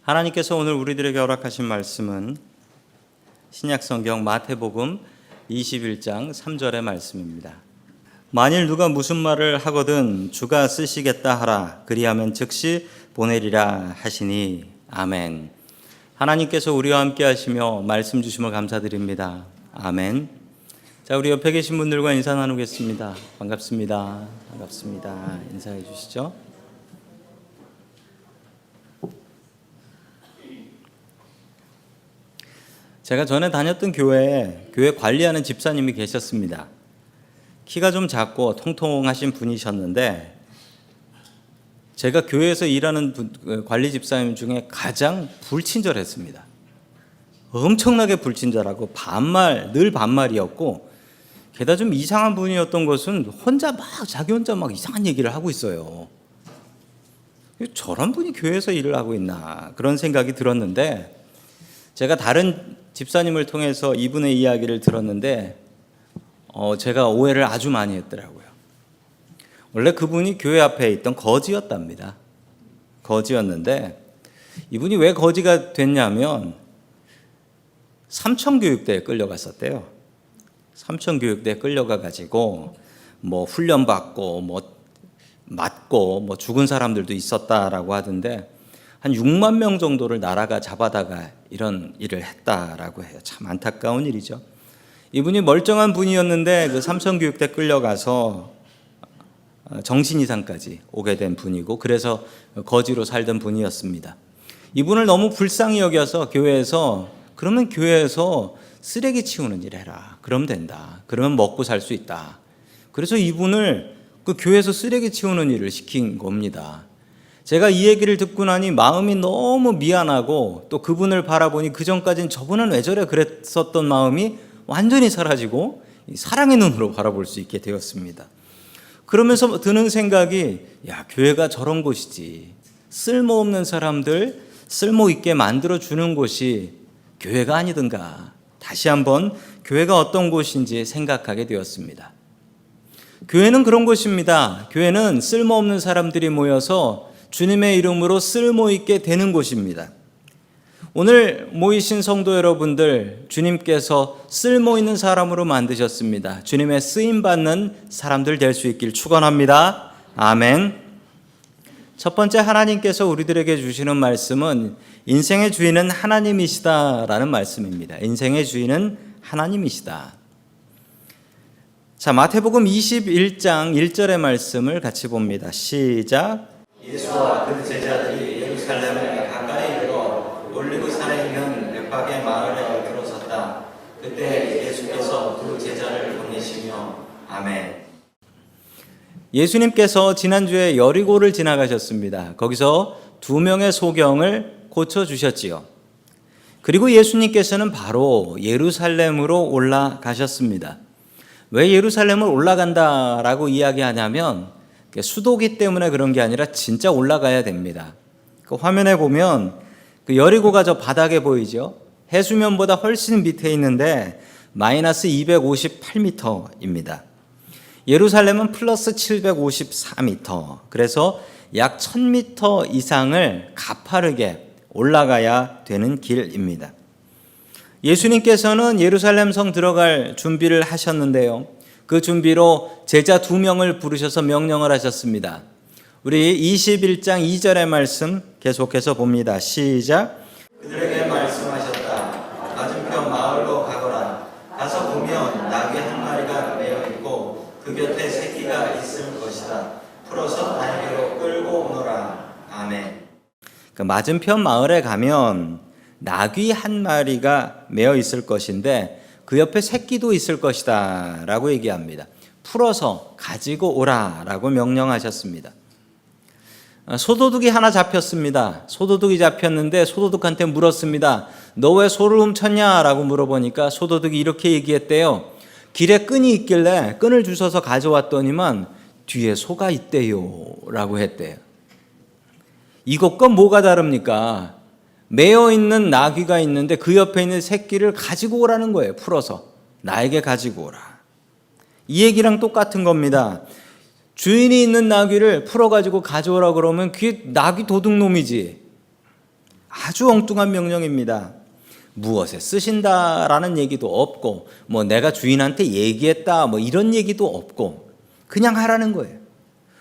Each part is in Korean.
하나님께서 오늘 우리들에게 허락하신 말씀은 신약성경 마태복음 21장 3절의 말씀입니다. 만일 누가 무슨 말을 하거든 주가 쓰시겠다 하라. 그리하면 즉시 보내리라 하시니. 아멘. 하나님께서 우리와 함께 하시며 말씀 주심을 감사드립니다. 아멘. 자, 우리 옆에 계신 분들과 인사 나누겠습니다. 반갑습니다. 반갑습니다. 인사해 주시죠. 제가 전에 다녔던 교회에 교회 관리하는 집사님이 계셨습니다. 키가 좀 작고 통통하신 분이셨는데 제가 교회에서 일하는 관리 집사님 중에 가장 불친절했습니다. 엄청나게 불친절하고 늘 반말이었고, 게다가 좀 이상한 분이었던 것은 자기 혼자 막 이상한 얘기를 하고 있어요. 저런 분이 교회에서 일을 하고 있나 그런 생각이 들었는데, 제가 다른 집사님을 통해서 이분의 이야기를 들었는데 제가 오해를 아주 많이 했더라고요. 원래 그분이 교회 앞에 있던 거지였답니다. 거지였는데 이분이 왜 거지가 됐냐면 삼천교육대에 끌려갔었대요. 삼천교육대에 끌려가가지고 훈련받고 맞고 죽은 사람들도 있었다라고 하던데 한 6만 명 정도를 나라가 잡아다가 이런 일을 했다라고 해요. 참 안타까운 일이죠. 이분이 멀쩡한 분이었는데 그 삼천교육대 끌려가서 정신 이상까지 오게 된 분이고, 그래서 거지로 살던 분이었습니다. 이분을 너무 불쌍히 여겨서 그러면 교회에서 쓰레기 치우는 일 해라. 그럼 된다. 그러면 먹고 살 수 있다. 그래서 이분을 그 교회에서 쓰레기 치우는 일을 시킨 겁니다. 제가 이 얘기를 듣고 나니 마음이 너무 미안하고, 또 그분을 바라보니 그전까지는 저분은 왜 저래 그랬었던 마음이 완전히 사라지고 사랑의 눈으로 바라볼 수 있게 되었습니다. 그러면서 드는 생각이, 교회가 저런 곳이지. 쓸모없는 사람들 쓸모있게 만들어주는 곳이 교회가 아니던가. 다시 한번 교회가 어떤 곳인지 생각하게 되었습니다. 교회는 그런 곳입니다. 교회는 쓸모없는 사람들이 모여서 주님의 이름으로 쓸모있게 되는 곳입니다. 오늘 모이신 성도 여러분들, 주님께서 쓸모있는 사람으로 만드셨습니다. 주님의 쓰임받는 사람들 될 수 있길 축원합니다. 아멘. 첫 번째, 하나님께서 우리들에게 주시는 말씀은 인생의 주인은 하나님이시다라는 말씀입니다. 인생의 주인은 하나님이시다. 자, 마태복음 21장 1절의 말씀을 같이 봅니다. 시작. 예수와 그 제자들이 예루살렘에 가까이 들어 올리브산에 있는 베파게 마을에 들어섰다. 그때 예수께서 두 제자를 보내시며. 아멘. 예수님께서 지난주에 여리고를 지나가셨습니다. 거기서 2명의 소경을 고쳐주셨지요. 그리고 예수님께서는 바로 예루살렘으로 올라가셨습니다. 왜 예루살렘을 올라간다라고 이야기하냐면 수도기 때문에 그런 게 아니라 진짜 올라가야 됩니다. 그 화면에 보면 그 여리고가 저 바닥에 보이죠? 해수면보다 훨씬 밑에 있는데 마이너스 258m입니다. 예루살렘은 플러스 754m. 그래서 약 1000m 이상을 가파르게 올라가야 되는 길입니다. 예수님께서는 예루살렘 성 들어갈 준비를 하셨는데요. 그 준비로 제자 2명을 부르셔서 명령을 하셨습니다. 우리 21장 2절의 말씀 계속해서 봅니다. 시작. 그들에게 말씀하셨다. 맞은편 마을로 가거라. 가서 보면 나귀 한 마리가 매여 있고 그 곁에 새끼가 있을 것이다. 풀어서 나에게로 끌고 오너라. 아멘. 그 맞은편 마을에 가면 나귀 한 마리가 매여 있을 것인데 그 옆에 새끼도 있을 것이다 라고 얘기합니다. 풀어서 가지고 오라 라고 명령하셨습니다. 소도둑이 하나 잡혔습니다. 소도둑이 잡혔는데 소도둑한테 물었습니다. 너 왜 소를 훔쳤냐 라고 물어보니까 소도둑이 이렇게 얘기했대요. 길에 끈이 있길래 끈을 주워서 가져왔더니만 뒤에 소가 있대요 라고 했대요. 이것과 뭐가 다릅니까? 매어 있는 나귀가 있는데 그 옆에 있는 새끼를 가지고 오라는 거예요. 풀어서 나에게 가지고 오라. 이 얘기랑 똑같은 겁니다. 주인이 있는 나귀를 풀어가지고 가져오라 그러면 그게 나귀 도둑놈이지. 아주 엉뚱한 명령입니다. 무엇에 쓰신다라는 얘기도 없고 뭐 내가 주인한테 얘기했다 뭐 이런 얘기도 없고 그냥 하라는 거예요.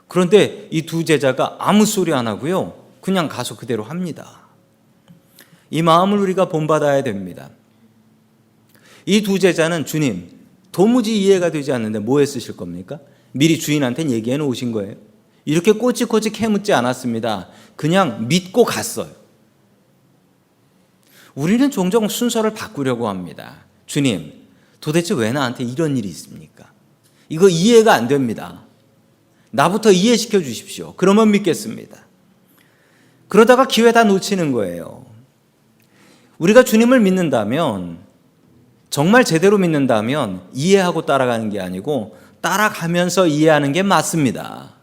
그런데 이 두 제자가 아무 소리 안 하고요. 그냥 가서 그대로 합니다. 이 마음을 우리가 본받아야 됩니다. 이 두 제자는 주님 도무지 이해가 되지 않는데 뭐에 쓰실 겁니까? 미리 주인한테 얘기해 놓으신 거예요. 이렇게 꼬치꼬치 캐묻지 않았습니다. 그냥 믿고 갔어요. 우리는 종종 순서를 바꾸려고 합니다. 주님, 도대체 왜 나한테 이런 일이 있습니까? 이거 이해가 안 됩니다. 나부터 이해시켜 주십시오. 그러면 믿겠습니다. 그러다가 기회 다 놓치는 거예요. 우리가 주님을 믿는다면, 정말 제대로 믿는다면 이해하고 따라가는 게 아니고 따라가면서 이해하는 게 맞습니다.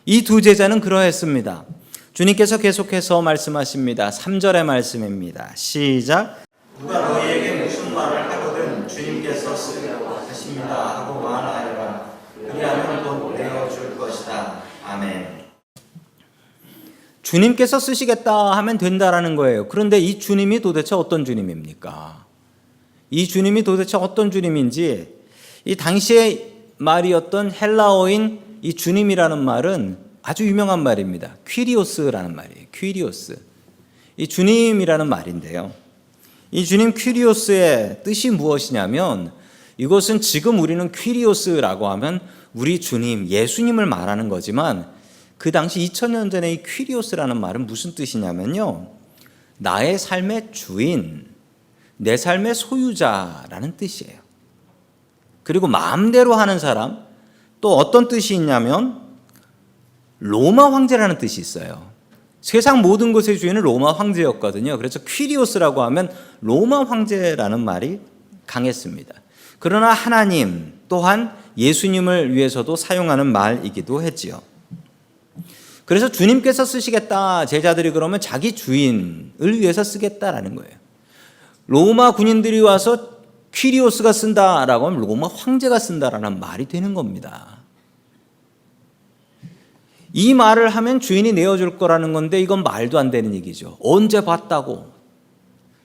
이 두 제자는 그러했습니다. 주님께서 계속해서 말씀하십니다. 3절의 말씀입니다. 시작. 누가 너희에게 무슨 말을 하거든 주님께서 쓰리라고 하십니다 하고 말하여라. 그리하면 곧 내어줄 것이다. 아멘. 주님께서 쓰시겠다 하면 된다라는 거예요. 그런데 이 주님이 도대체 어떤 주님입니까? 이 주님이 도대체 어떤 주님인지, 이 당시의 말이었던 헬라어인 이 주님이라는 말은 아주 유명한 말입니다. 퀴리오스라는 말이에요. 퀴리오스. 이 주님이라는 말인데요. 이 주님 퀴리오스의 뜻이 무엇이냐면, 이것은 지금 우리는 퀴리오스라고 하면 우리 주님, 예수님을 말하는 거지만 그 당시 2000년 전에 이 퀴리오스라는 말은 무슨 뜻이냐면요. 나의 삶의 주인, 내 삶의 소유자라는 뜻이에요. 그리고 마음대로 하는 사람, 또 어떤 뜻이 있냐면 로마 황제라는 뜻이 있어요. 세상 모든 것의 주인은 로마 황제였거든요. 그래서 퀴리오스라고 하면 로마 황제라는 말이 강했습니다. 그러나 하나님 또한 예수님을 위해서도 사용하는 말이기도 했지요. 그래서 주님께서 쓰시겠다, 제자들이 그러면 자기 주인을 위해서 쓰겠다라는 거예요. 로마 군인들이 와서 퀴리오스가 쓴다라고 하면 로마 황제가 쓴다라는 말이 되는 겁니다. 이 말을 하면 주인이 내어줄 거라는 건데 이건 말도 안 되는 얘기죠. 언제 봤다고?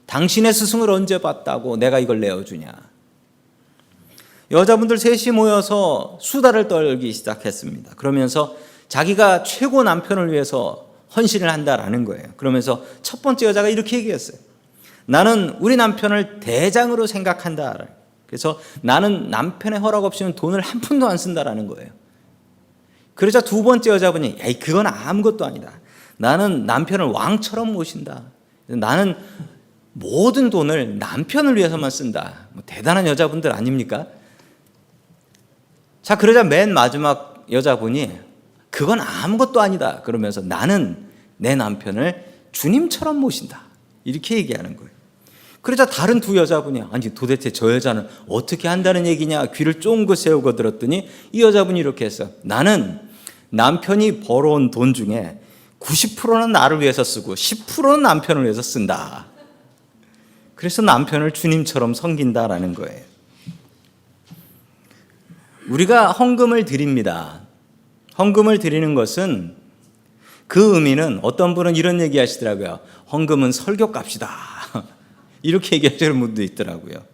당신의 스승을 언제 봤다고 내가 이걸 내어주냐? 여자분들 셋이 모여서 수다를 떨기 시작했습니다. 그러면서 자기가 최고 남편을 위해서 헌신을 한다라는 거예요. 그러면서 첫 번째 여자가 이렇게 얘기했어요. 나는 우리 남편을 대장으로 생각한다. 그래서 나는 남편의 허락 없이는 돈을 한 푼도 안 쓴다라는 거예요. 그러자 두 번째 여자분이 에이 그건 아무것도 아니다. 나는 남편을 왕처럼 모신다. 나는 모든 돈을 남편을 위해서만 쓴다. 뭐 대단한 여자분들 아닙니까? 자, 그러자 맨 마지막 여자분이 그건 아무것도 아니다. 그러면서 나는 내 남편을 주님처럼 모신다. 이렇게 얘기하는 거예요. 그러자 다른 두 여자분이 아니 도대체 저 여자는 어떻게 한다는 얘기냐 귀를 쫑긋 세우고 들었더니 이 여자분이 이렇게 했어요. 나는 남편이 벌어온 돈 중에 90%는 나를 위해서 쓰고 10%는 남편을 위해서 쓴다. 그래서 남편을 주님처럼 섬긴다라는 거예요. 우리가 헌금을 드립니다. 헌금을 드리는 것은 그 의미는 어떤 분은 이런 얘기 하시더라고요. 헌금은 설교값이다. 이렇게 얘기하시는 분도 있더라고요.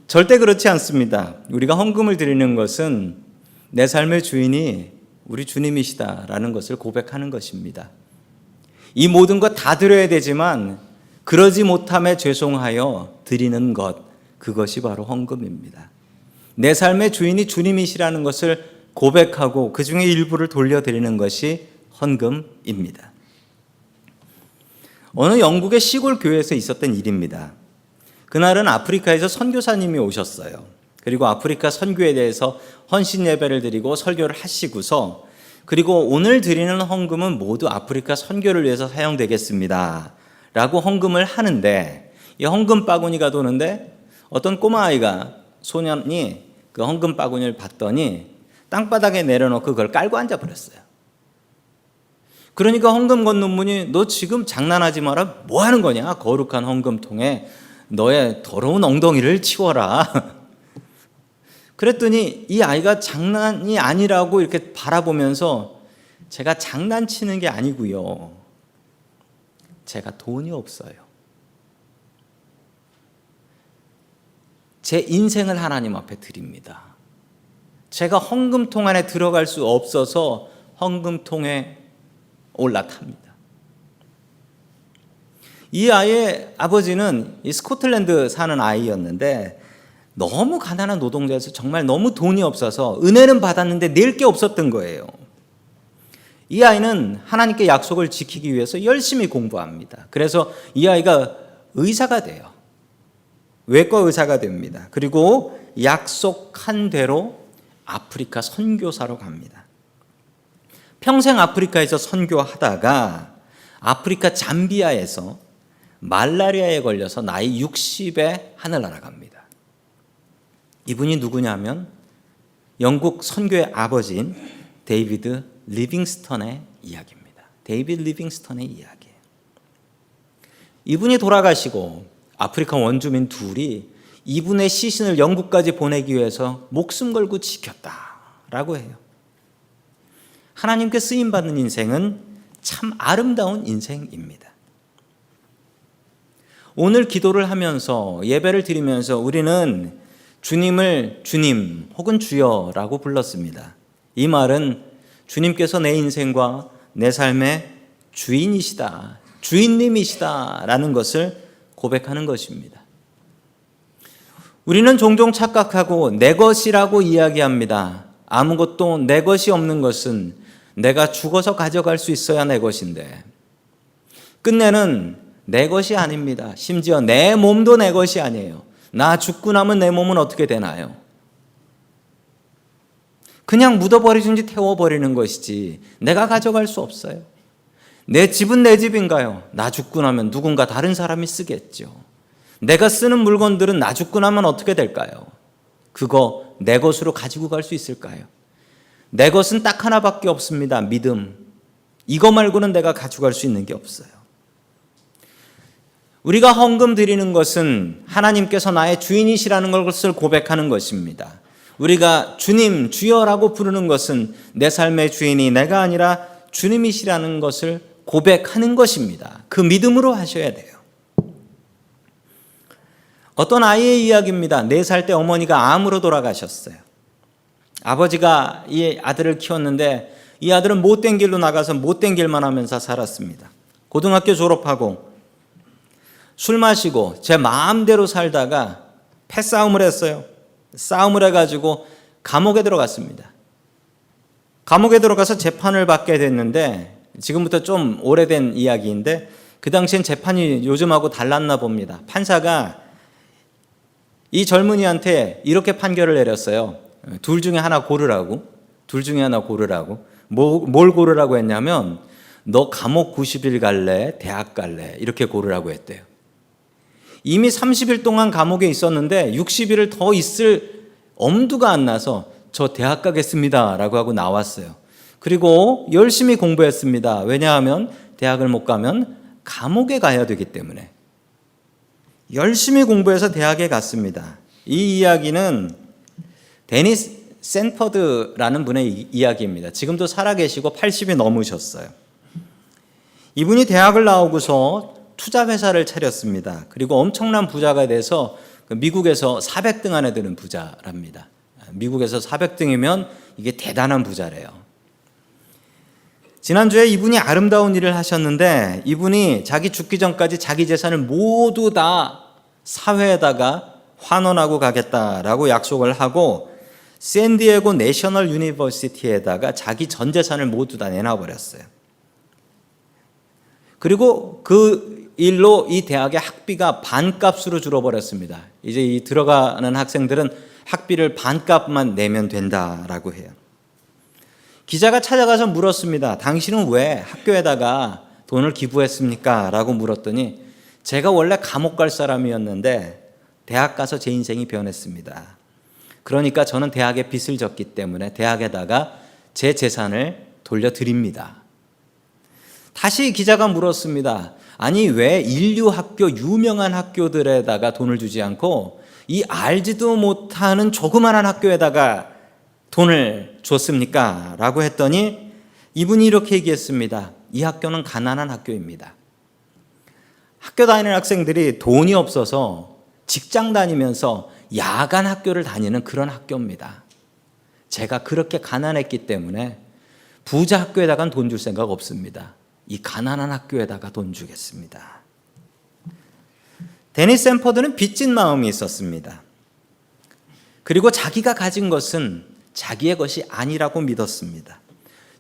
절대 그렇지 않습니다. 우리가 헌금을 드리는 것은 내 삶의 주인이 우리 주님이시다라는 것을 고백하는 것입니다. 이 모든 것 다 드려야 되지만 그러지 못함에 죄송하여 드리는 것, 그것이 바로 헌금입니다. 내 삶의 주인이 주님이시라는 것을 고백하고 그 중에 일부를 돌려드리는 것이 헌금입니다. 어느 영국의 시골 교회에서 있었던 일입니다. 그날은 아프리카에서 선교사님이 오셨어요. 그리고 아프리카 선교에 대해서 헌신 예배를 드리고 설교를 하시고서 그리고 오늘 드리는 헌금은 모두 아프리카 선교를 위해서 사용되겠습니다. 라고 헌금을 하는데 이 헌금 바구니가 도는데 어떤 꼬마아이가 소년이 그 헌금 바구니를 봤더니 땅바닥에 내려놓고 그걸 깔고 앉아버렸어요. 그러니까 헌금 걷는 분이 너 지금 장난하지 마라. 뭐 하는 거냐? 거룩한 헌금통에 너의 더러운 엉덩이를 치워라. 그랬더니 이 아이가 장난이 아니라고 이렇게 바라보면서 제가 장난치는 게 아니고요. 제가 돈이 없어요. 제 인생을 하나님 앞에 드립니다. 제가 헌금통 안에 들어갈 수 없어서 헌금통에 올라탑니다. 이 아이의 아버지는 이 스코틀랜드 사는 아이였는데 너무 가난한 노동자여서 정말 너무 돈이 없어서 은혜는 받았는데 낼 게 없었던 거예요. 이 아이는 하나님께 약속을 지키기 위해서 열심히 공부합니다. 그래서 이 아이가 의사가 돼요. 외과 의사가 됩니다. 그리고 약속한 대로 아프리카 선교사로 갑니다. 평생 아프리카에서 선교하다가 아프리카 잠비아에서 말라리아에 걸려서 나이 60에 하늘나라 갑니다. 이분이 누구냐면 영국 선교의 아버지인 데이비드 리빙스턴의 이야기입니다. 데이비드 리빙스턴의 이야기예요. 이분이 돌아가시고 아프리카 원주민 둘이 이분의 시신을 영국까지 보내기 위해서 목숨 걸고 지켰다라고 해요. 하나님께 쓰임받는 인생은 참 아름다운 인생입니다. 오늘 기도를 하면서 예배를 드리면서 우리는 주님을 주님 혹은 주여라고 불렀습니다. 이 말은 주님께서 내 인생과 내 삶의 주인이시다, 주인님이시다라는 것을 고백하는 것입니다. 우리는 종종 착각하고 내 것이라고 이야기합니다. 아무것도 내 것이 없는 것은 내가 죽어서 가져갈 수 있어야 내 것인데 끝내는 내 것이 아닙니다. 심지어 내 몸도 내 것이 아니에요. 나 죽고 나면 내 몸은 어떻게 되나요? 그냥 묻어버리든지 태워버리는 것이지 내가 가져갈 수 없어요. 내 집은 내 집인가요? 나 죽고 나면 누군가 다른 사람이 쓰겠죠. 내가 쓰는 물건들은 나 죽고 나면 어떻게 될까요? 그거 내 것으로 가지고 갈 수 있을까요? 내 것은 딱 하나밖에 없습니다. 믿음. 이거 말고는 내가 가져갈 수 있는 게 없어요. 우리가 헌금 드리는 것은 하나님께서 나의 주인이시라는 것을 고백하는 것입니다. 우리가 주님, 주여라고 부르는 것은 내 삶의 주인이 내가 아니라 주님이시라는 것을 고백하는 것입니다. 그 믿음으로 하셔야 돼요. 어떤 아이의 이야기입니다. 4살 때 어머니가 암으로 돌아가셨어요. 아버지가 이 아들을 키웠는데 이 아들은 못된 길로 나가서 못된 길만 하면서 살았습니다. 고등학교 졸업하고 술 마시고 제 마음대로 살다가 패싸움을 했어요. 싸움을 해가지고 감옥에 들어갔습니다. 감옥에 들어가서 재판을 받게 됐는데 지금부터 좀 오래된 이야기인데 그 당시엔 재판이 요즘하고 달랐나 봅니다. 판사가 이 젊은이한테 이렇게 판결을 내렸어요. 둘 중에 하나 고르라고. 뭘 고르라고 했냐면 너 감옥 90일 갈래? 대학 갈래? 이렇게 고르라고 했대요. 이미 30일 동안 감옥에 있었는데 60일을 더 있을 엄두가 안 나서 저 대학 가겠습니다 라고 하고 나왔어요. 그리고 열심히 공부했습니다. 왜냐하면 대학을 못 가면 감옥에 가야 되기 때문에 열심히 공부해서 대학에 갔습니다. 이 이야기는 데니스 샌퍼드라는 분의 이야기입니다. 지금도 살아계시고 80이 넘으셨어요. 이분이 대학을 나오고서 투자회사를 차렸습니다. 그리고 엄청난 부자가 돼서 미국에서 400등 안에 드는 부자랍니다. 미국에서 400등이면 이게 대단한 부자래요. 지난주에 이분이 아름다운 일을 하셨는데 이분이 자기 죽기 전까지 자기 재산을 모두 다 사회에다가 환원하고 가겠다라고 약속을 하고 샌디에고 내셔널 유니버시티에다가 자기 전 재산을 모두 다 내놔버렸어요. 그리고 그 일로 이 대학의 학비가 반값으로 줄어버렸습니다. 이제 이 들어가는 학생들은 학비를 반값만 내면 된다라고 해요. 기자가 찾아가서 물었습니다. 당신은 왜 학교에다가 돈을 기부했습니까? 라고 물었더니 제가 원래 감옥 갈 사람이었는데 대학 가서 제 인생이 변했습니다. 그러니까 저는 대학에 빚을 졌기 때문에 대학에다가 제 재산을 돌려드립니다. 다시 기자가 물었습니다. 아니 왜 인류 학교 유명한 학교들에다가 돈을 주지 않고 이 알지도 못하는 조그마한 학교에다가 돈을 줬습니까? 라고 했더니 이분이 이렇게 얘기했습니다. 이 학교는 가난한 학교입니다. 학교 다니는 학생들이 돈이 없어서 직장 다니면서 야간 학교를 다니는 그런 학교입니다. 제가 그렇게 가난했기 때문에 부자 학교에다가 돈 줄 생각 없습니다. 이 가난한 학교에다가 돈 주겠습니다. 데니스 샌퍼드는 빚진 마음이 있었습니다. 그리고 자기가 가진 것은 자기의 것이 아니라고 믿었습니다.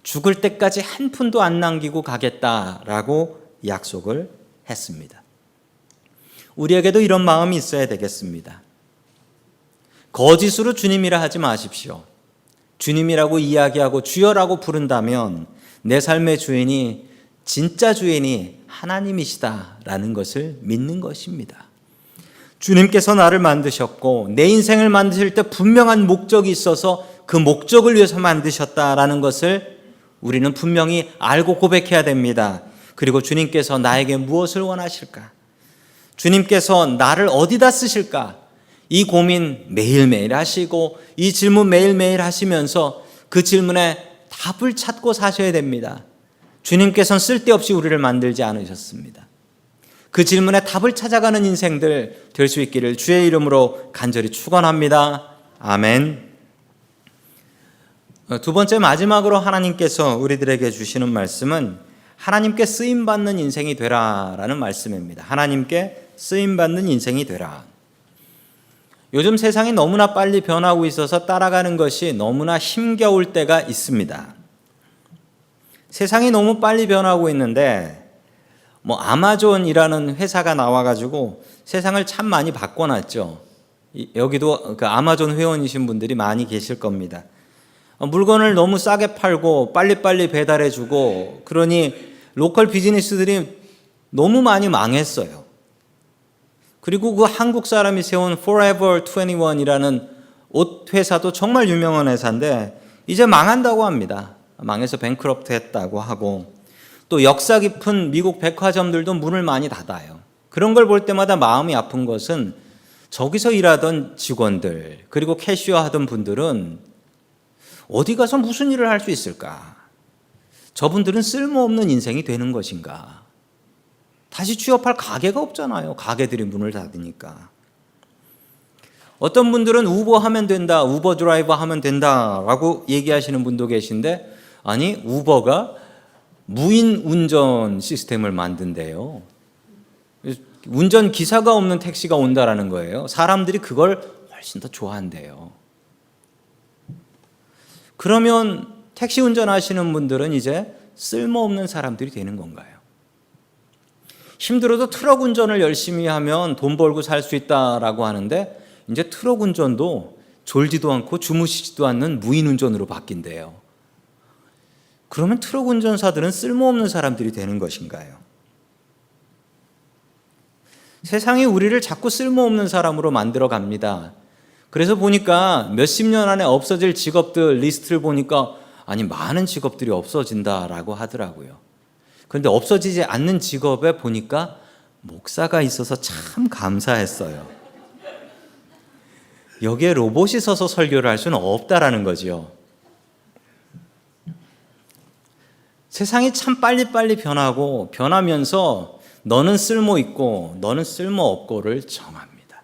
죽을 때까지 한 푼도 안 남기고 가겠다라고 약속을 했습니다. 우리에게도 이런 마음이 있어야 되겠습니다. 거짓으로 주님이라 하지 마십시오. 주님이라고 이야기하고 주여라고 부른다면 내 삶의 주인이 진짜 주인이 하나님이시다라는 것을 믿는 것입니다. 주님께서 나를 만드셨고 내 인생을 만드실 때 분명한 목적이 있어서 그 목적을 위해서 만드셨다라는 것을 우리는 분명히 알고 고백해야 됩니다. 그리고 주님께서 나에게 무엇을 원하실까? 주님께서 나를 어디다 쓰실까? 이 고민 매일매일 하시고 이 질문 매일매일 하시면서 그 질문에 답을 찾고 사셔야 됩니다. 주님께서는 쓸데없이 우리를 만들지 않으셨습니다. 그 질문에 답을 찾아가는 인생들 될 수 있기를 주의 이름으로 간절히 축원합니다. 아멘. 두 번째 마지막으로 하나님께서 우리들에게 주시는 말씀은 하나님께 쓰임받는 인생이 되라라는 말씀입니다. 하나님께 쓰임받는 인생이 되라. 요즘 세상이 너무나 빨리 변하고 있어서 따라가는 것이 너무나 힘겨울 때가 있습니다. 세상이 너무 빨리 변하고 있는데 아마존이라는 회사가 나와가지고 세상을 참 많이 바꿔놨죠. 여기도 그 아마존 회원이신 분들이 많이 계실 겁니다. 물건을 너무 싸게 팔고 빨리빨리 배달해주고 그러니 로컬 비즈니스들이 너무 많이 망했어요. 그리고 그 한국 사람이 세운 Forever 21이라는 옷 회사도 정말 유명한 회사인데 이제 망한다고 합니다. 망해서 뱅크럽트 했다고 하고 또 역사 깊은 미국 백화점들도 문을 많이 닫아요. 그런 걸 볼 때마다 마음이 아픈 것은 저기서 일하던 직원들 그리고 캐시어 하던 분들은 어디 가서 무슨 일을 할 수 있을까? 저분들은 쓸모없는 인생이 되는 것인가? 다시 취업할 가게가 없잖아요. 가게들이 문을 닫으니까. 어떤 분들은 우버 하면 된다, 우버 드라이버 하면 된다라고 얘기하시는 분도 계신데 아니 우버가 무인 운전 시스템을 만든대요. 운전 기사가 없는 택시가 온다라는 거예요. 사람들이 그걸 훨씬 더 좋아한대요. 그러면 택시 운전하시는 분들은 이제 쓸모없는 사람들이 되는 건가요? 힘들어도 트럭 운전을 열심히 하면 돈 벌고 살 수 있다라고 하는데 이제 트럭 운전도 졸지도 않고 주무시지도 않는 무인 운전으로 바뀐대요. 그러면 트럭 운전사들은 쓸모없는 사람들이 되는 것인가요? 세상이 우리를 자꾸 쓸모없는 사람으로 만들어 갑니다. 그래서 보니까 몇십 년 안에 없어질 직업들 리스트를 보니까 아니 많은 직업들이 없어진다라고 하더라고요. 그런데 없어지지 않는 직업에 보니까 목사가 있어서 참 감사했어요. 여기에 로봇이 서서 설교를 할 수는 없다라는 거죠. 세상이 참 빨리빨리 변하면서 너는 쓸모 있고 너는 쓸모 없고를 정합니다.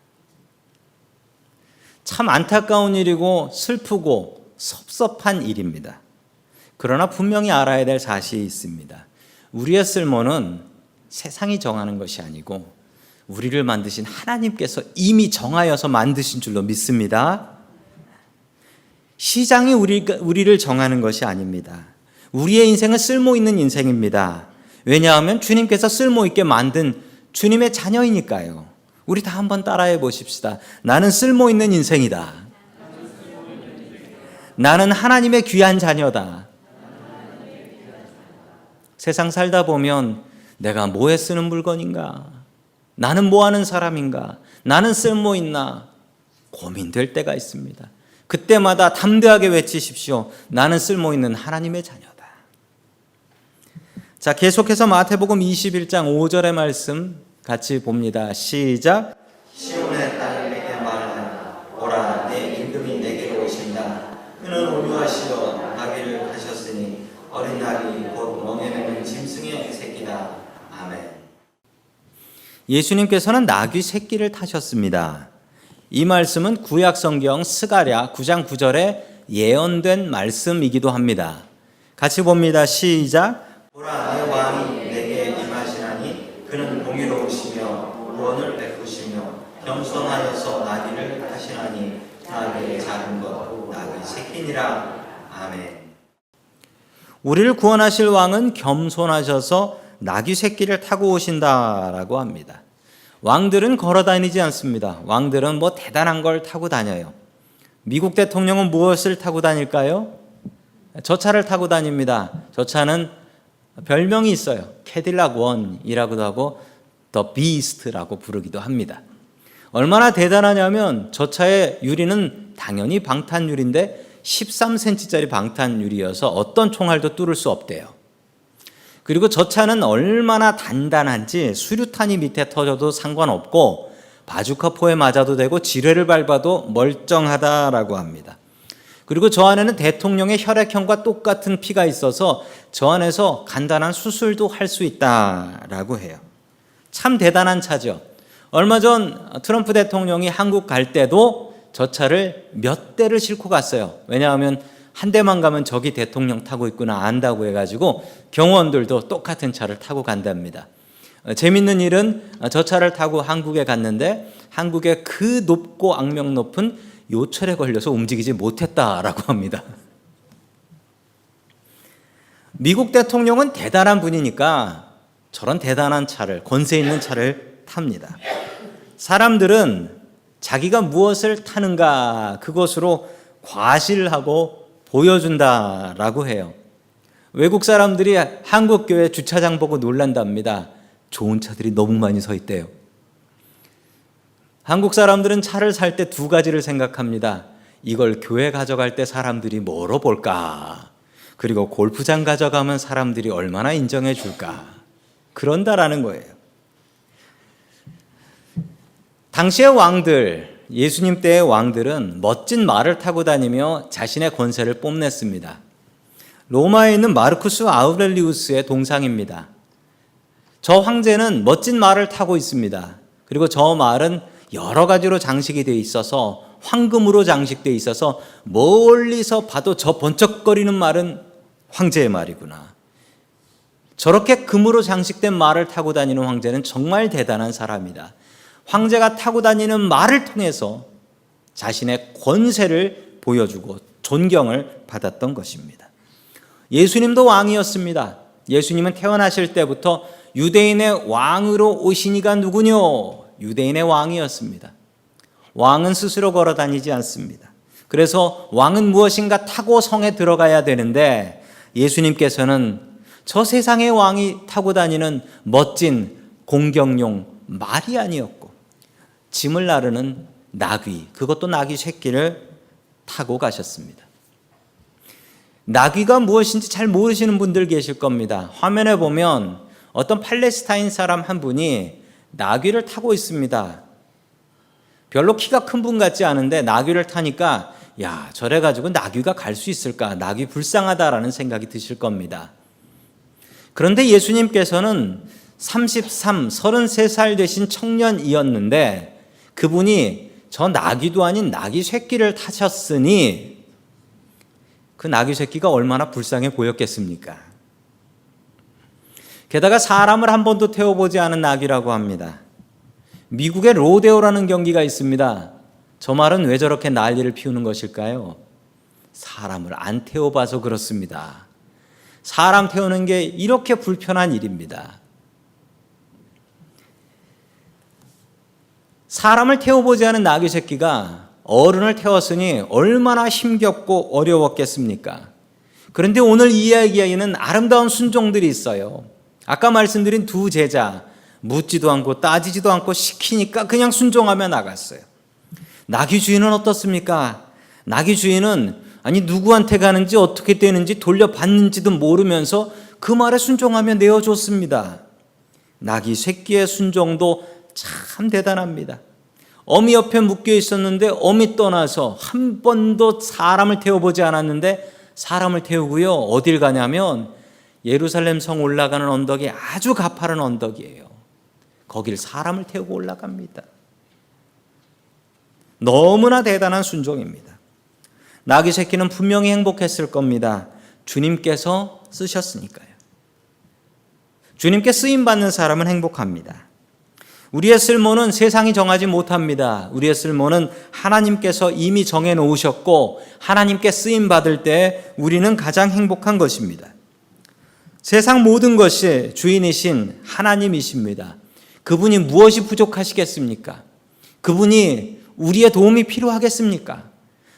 참 안타까운 일이고 슬프고 섭섭한 일입니다. 그러나 분명히 알아야 될 사실이 있습니다. 우리의 쓸모는 세상이 정하는 것이 아니고 우리를 만드신 하나님께서 이미 정하여서 만드신 줄로 믿습니다. 시장이 우리를 정하는 것이 아닙니다. 우리의 인생은 쓸모 있는 인생입니다. 왜냐하면 주님께서 쓸모 있게 만든 주님의 자녀이니까요. 우리 다 한번 따라해 보십시다. 나는 쓸모 있는 인생이다. 나는 하나님의 귀한 자녀다. 세상 살다 보면 내가 뭐에 쓰는 물건인가? 나는 뭐 하는 사람인가? 나는 쓸모 있나? 고민될 때가 있습니다. 그때마다 담대하게 외치십시오. 나는 쓸모 있는 하나님의 자녀다. 자, 계속해서 마태복음 21장 5절의 말씀 같이 봅니다. 시작. 시온의 딸에게 말하라. 오라, 내 임금이 내게로 오신다. 그는 온유하시어 나귀를 가셨으니 어린 낙이 곧 멍에 매는 짐승의 새끼다. 아멘. 예수님께서는 나귀 새끼를 타셨습니다. 이 말씀은 구약 성경 스가랴 9장 9절에 예언된 말씀이기도 합니다. 같이 봅니다. 시작. 보라, 내 왕이 내게 임하시나니 그는 공의로우시며 구원을 베푸시며 겸손하여서 나귀를 타시나니 나귀의 작은 것 나귀 새끼니라. 아멘. 우리를 구원하실 왕은 겸손하셔서 나귀 새끼를 타고 오신다라고 합니다. 왕들은 걸어 다니지 않습니다. 왕들은 뭐 대단한 걸 타고 다녀요. 미국 대통령은 무엇을 타고 다닐까요? 저 차를 타고 다닙니다. 저 차는 별명이 있어요. 캐딜락 원이라고도 하고 더 비스트라고 부르기도 합니다. 얼마나 대단하냐면 저 차의 유리는 당연히 방탄유리인데 13cm짜리 방탄유리여서 어떤 총알도 뚫을 수 없대요. 그리고 저 차는 얼마나 단단한지 수류탄이 밑에 터져도 상관없고 바주카포에 맞아도 되고 지뢰를 밟아도 멀쩡하다라고 합니다. 그리고 저 안에는 대통령의 혈액형과 똑같은 피가 있어서 저 안에서 간단한 수술도 할 수 있다라고 해요. 참 대단한 차죠. 얼마 전 트럼프 대통령이 한국 갈 때도 저 차를 몇 대를 싣고 갔어요. 왜냐하면 한 대만 가면 저기 대통령 타고 있구나 안다고 해가지고 경호원들도 똑같은 차를 타고 간답니다. 재밌는 일은 저 차를 타고 한국에 갔는데 한국의 그 높고 악명 높은 요철에 걸려서 움직이지 못했다라고 합니다. 미국 대통령은 대단한 분이니까 저런 대단한 차를, 권세 있는 차를 탑니다. 사람들은 자기가 무엇을 타는가 그것으로 과시하고 보여준다라고 해요. 외국 사람들이 한국 교회 주차장 보고 놀란답니다. 좋은 차들이 너무 많이 서 있대요. 한국 사람들은 차를 살 때 두 가지를 생각합니다. 이걸 교회 가져갈 때 사람들이 뭐로 볼까? 그리고 골프장 가져가면 사람들이 얼마나 인정해 줄까? 그런다라는 거예요. 당시의 왕들, 예수님 때의 왕들은 멋진 말을 타고 다니며 자신의 권세를 뽐냈습니다. 로마에 있는 마르쿠스 아우렐리우스의 동상입니다. 저 황제는 멋진 말을 타고 있습니다. 그리고 저 말은 여러 가지로 장식이 되어 있어서 황금으로 장식되어 있어서 멀리서 봐도 저 번쩍거리는 말은 황제의 말이구나. 저렇게 금으로 장식된 말을 타고 다니는 황제는 정말 대단한 사람이다. 황제가 타고 다니는 말을 통해서 자신의 권세를 보여주고 존경을 받았던 것입니다. 예수님도 왕이었습니다. 예수님은 태어나실 때부터 유대인의 왕으로 오신 이가 누구뇨? 유대인의 왕이었습니다. 왕은 스스로 걸어 다니지 않습니다. 그래서 왕은 무엇인가 타고 성에 들어가야 되는데 예수님께서는 저 세상의 왕이 타고 다니는 멋진 공경용 말이 아니었고 짐을 나르는 나귀, 그것도 나귀 새끼를 타고 가셨습니다. 나귀가 무엇인지 잘 모르시는 분들 계실 겁니다. 화면에 보면 어떤 팔레스타인 사람 한 분이 나귀를 타고 있습니다. 별로 키가 큰 분 같지 않은데 나귀를 타니까 야, 저래 가지고 나귀가 갈 수 있을까? 나귀 불쌍하다라는 생각이 드실 겁니다. 그런데 예수님께서는 33살 되신 청년이었는데 그분이 저 나귀도 아닌 나귀 새끼를 타셨으니 그 나귀 새끼가 얼마나 불쌍해 보였겠습니까? 게다가 사람을 한 번도 태워보지 않은 나귀라고 합니다. 미국의 로데오라는 경기가 있습니다. 저 말은 왜 저렇게 난리를 피우는 것일까요? 사람을 안 태워봐서 그렇습니다. 사람 태우는 게 이렇게 불편한 일입니다. 사람을 태워보지 않은 나귀 새끼가 어른을 태웠으니 얼마나 힘겹고 어려웠겠습니까? 그런데 오늘 이 이야기에는 아름다운 순종들이 있어요. 아까 말씀드린 두 제자, 묻지도 않고 따지지도 않고 시키니까 그냥 순종하며 나갔어요. 나귀 주인은 어떻습니까? 나귀 주인은 아니 누구한테 가는지 어떻게 되는지 돌려받는지도 모르면서 그 말에 순종하며 내어줬습니다. 나귀 새끼의 순종도 참 대단합니다. 어미 옆에 묶여 있었는데 어미 떠나서 한 번도 사람을 태워보지 않았는데 사람을 태우고요. 어딜 가냐면 예루살렘 성 올라가는 언덕이 아주 가파른 언덕이에요. 거길 사람을 태우고 올라갑니다. 너무나 대단한 순종입니다. 나귀 새끼는 분명히 행복했을 겁니다. 주님께서 쓰셨으니까요. 주님께 쓰임받는 사람은 행복합니다. 우리의 쓸모는 세상이 정하지 못합니다. 우리의 쓸모는 하나님께서 이미 정해 놓으셨고 하나님께 쓰임받을 때 우리는 가장 행복한 것입니다. 세상 모든 것이 주인이신 하나님이십니다. 그분이 무엇이 부족하시겠습니까? 그분이 우리의 도움이 필요하겠습니까?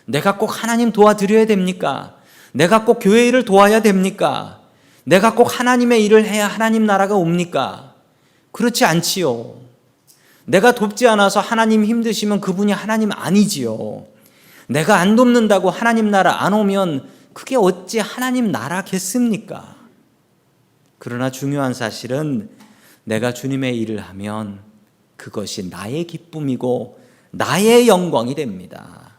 내가 꼭 하나님 도와드려야 됩니까? 내가 꼭 교회 일을 도와야 됩니까? 내가 꼭 하나님의 일을 해야 하나님 나라가 옵니까? 그렇지 않지요. 내가 돕지 않아서 하나님 힘드시면 그분이 하나님 아니지요. 내가 안 돕는다고 하나님 나라 안 오면 그게 어찌 하나님 나라겠습니까? 그러나 중요한 사실은 내가 주님의 일을 하면 그것이 나의 기쁨이고 나의 영광이 됩니다.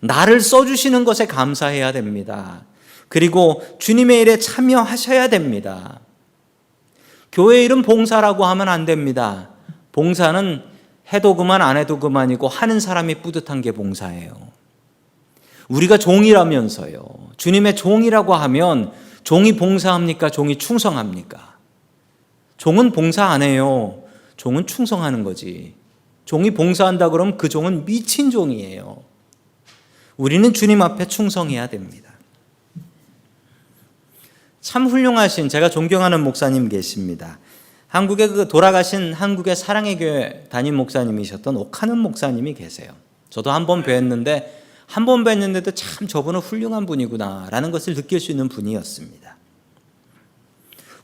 나를 써주시는 것에 감사해야 됩니다. 그리고 주님의 일에 참여하셔야 됩니다. 교회 일은 봉사라고 하면 안 됩니다. 봉사는 해도 그만 안 해도 그만이고 하는 사람이 뿌듯한 게 봉사예요. 우리가 종이라면서요. 주님의 종이라고 하면 종이 봉사합니까? 종이 충성합니까? 종은 봉사 안 해요. 종은 충성하는 거지. 종이 봉사한다 그러면 그 종은 미친 종이에요. 우리는 주님 앞에 충성해야 됩니다. 참 훌륭하신 제가 존경하는 목사님 계십니다. 한국에 돌아가신 한국의 사랑의 교회 담임 목사님이셨던 옥하는 목사님이 계세요. 저도 한 번 뵀는데도 참 저분은 훌륭한 분이구나라는 것을 느낄 수 있는 분이었습니다.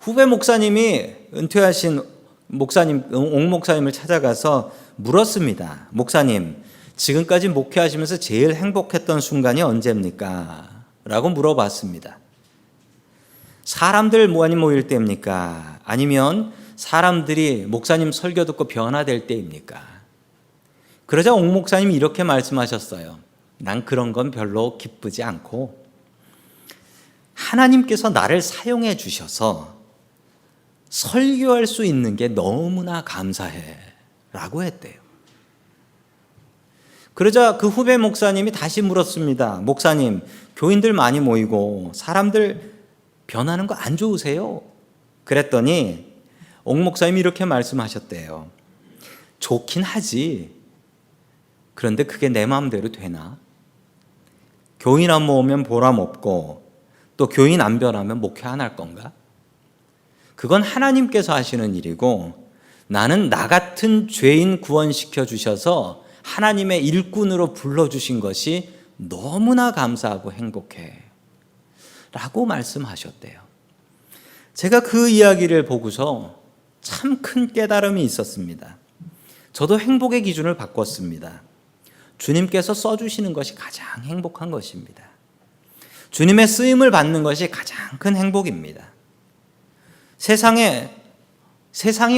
후배 목사님이 은퇴하신 목사님, 옥 목사님을 찾아가서 물었습니다. 목사님, 지금까지 목회하시면서 제일 행복했던 순간이 언제입니까? 라고 물어봤습니다. 사람들 많이 모일 때입니까? 아니면 사람들이 목사님 설교 듣고 변화될 때입니까? 그러자 옥 목사님이 이렇게 말씀하셨어요. 난 그런 건 별로 기쁘지 않고 하나님께서 나를 사용해 주셔서 설교할 수 있는 게 너무나 감사해 라고 했대요. 그러자 그 후배 목사님이 다시 물었습니다. 목사님, 교인들 많이 모이고 사람들 변하는 거 안 좋으세요? 그랬더니 옥 목사님이 이렇게 말씀하셨대요. 좋긴 하지. 그런데 그게 내 마음대로 되나? 교인 안 모으면 보람 없고 또 교인 안 변하면 목회 안 할 건가? 그건 하나님께서 하시는 일이고 나는 나 같은 죄인 구원시켜 주셔서 하나님의 일꾼으로 불러주신 것이 너무나 감사하고 행복해 라고 말씀하셨대요. 제가 그 이야기를 보고서 참 큰 깨달음이 있었습니다. 저도 행복의 기준을 바꿨습니다. 주님께서 써주시는 것이 가장 행복한 것입니다. 주님의 쓰임을 받는 것이 가장 큰 행복입니다. 세상이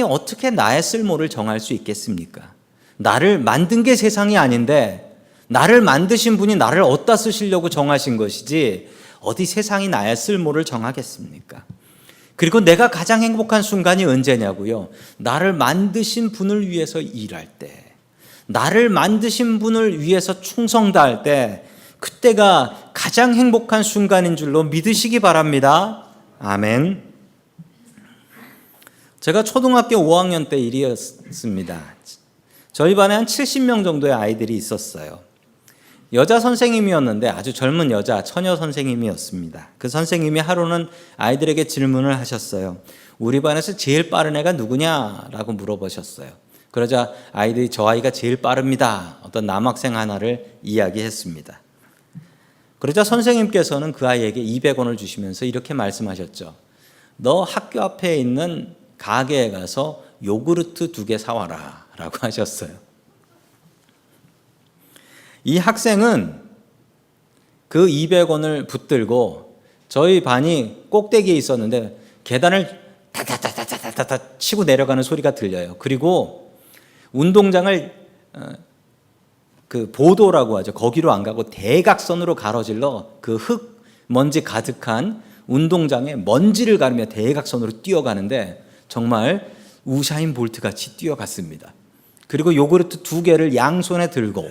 어떻게 나의 쓸모를 정할 수 있겠습니까? 나를 만든 게 세상이 아닌데 나를 만드신 분이 나를 어디다 쓰시려고 정하신 것이지 어디 세상이 나의 쓸모를 정하겠습니까? 그리고 내가 가장 행복한 순간이 언제냐고요? 나를 만드신 분을 위해서 일할 때, 나를 만드신 분을 위해서 충성 다할 때, 그때가 가장 행복한 순간인 줄로 믿으시기 바랍니다. 아멘. 제가 초등학교 5학년 때 일이었습니다. 저희 반에 한 70명 정도의 아이들이 있었어요. 여자 선생님이었는데 아주 젊은 여자 처녀 선생님이었습니다. 그 선생님이 하루는 아이들에게 질문을 하셨어요. 우리 반에서 제일 빠른 애가 누구냐라고 물어보셨어요. 그러자 아이들이 저 아이가 제일 빠릅니다. 어떤 남학생 하나를 이야기했습니다. 그러자 선생님께서는 그 아이에게 200원을 주시면서 이렇게 말씀하셨죠. 너 학교 앞에 있는 가게에 가서 요구르트 2개 사와라 라고 하셨어요. 이 학생은 그 200원을 붙들고 저희 반이 꼭대기에 있었는데 계단을 타타타타타타 치고 내려가는 소리가 들려요. 그리고 운동장을 그 보도라고 하죠. 거기로 안 가고 대각선으로 가로질러 그 흙, 먼지 가득한 운동장에 먼지를 가르며 대각선으로 뛰어가는데 정말 우사인 볼트 같이 뛰어갔습니다. 그리고 요구르트 2개를 양손에 들고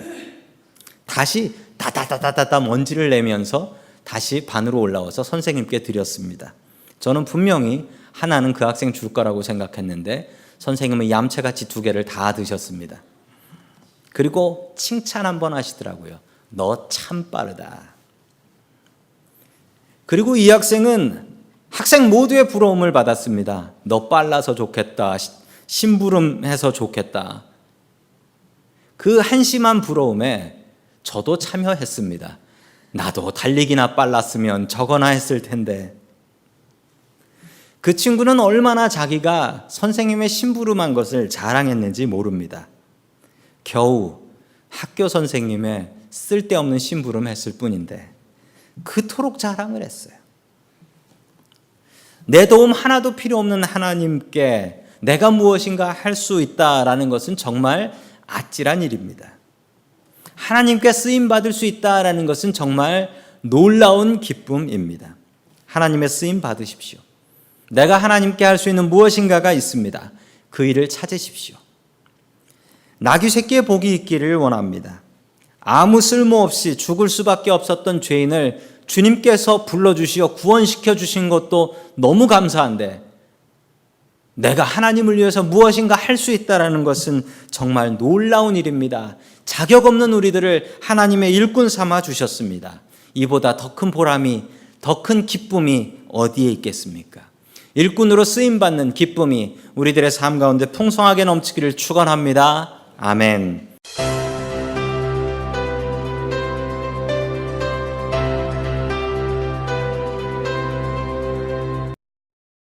다시 다다다다다 먼지를 내면서 다시 반으로 올라와서 선생님께 드렸습니다. 저는 분명히 하나는 그 학생 줄 거라고 생각했는데 선생님은 얌체같이 2개를 다 드셨습니다. 그리고 칭찬 한번 하시더라고요. 너 참 빠르다. 그리고 이 학생은 학생 모두의 부러움을 받았습니다. 너 빨라서 좋겠다. 심부름해서 좋겠다. 그 한심한 부러움에 저도 참여했습니다. 나도 달리기나 빨랐으면 저거나 했을 텐데. 그 친구는 얼마나 자기가 선생님의 심부름한 것을 자랑했는지 모릅니다. 겨우 학교 선생님의 쓸데없는 심부름 했을 뿐인데 그토록 자랑을 했어요. 내 도움 하나도 필요 없는 하나님께 내가 무엇인가 할 수 있다라는 것은 정말 아찔한 일입니다. 하나님께 쓰임받을 수 있다라는 것은 정말 놀라운 기쁨입니다. 하나님의 쓰임 받으십시오. 내가 하나님께 할 수 있는 무엇인가가 있습니다. 그 일을 찾으십시오. 나귀 새끼의 복이 있기를 원합니다. 아무 쓸모없이 죽을 수밖에 없었던 죄인을 주님께서 불러주시어 구원시켜 주신 것도 너무 감사한데 내가 하나님을 위해서 무엇인가 할 수 있다는 것은 정말 놀라운 일입니다. 자격 없는 우리들을 하나님의 일꾼 삼아 주셨습니다. 이보다 더 큰 보람이, 더 큰 기쁨이 어디에 있겠습니까? 일꾼으로 쓰임받는 기쁨이 우리들의 삶 가운데 풍성하게 넘치기를 축원합니다. 아멘.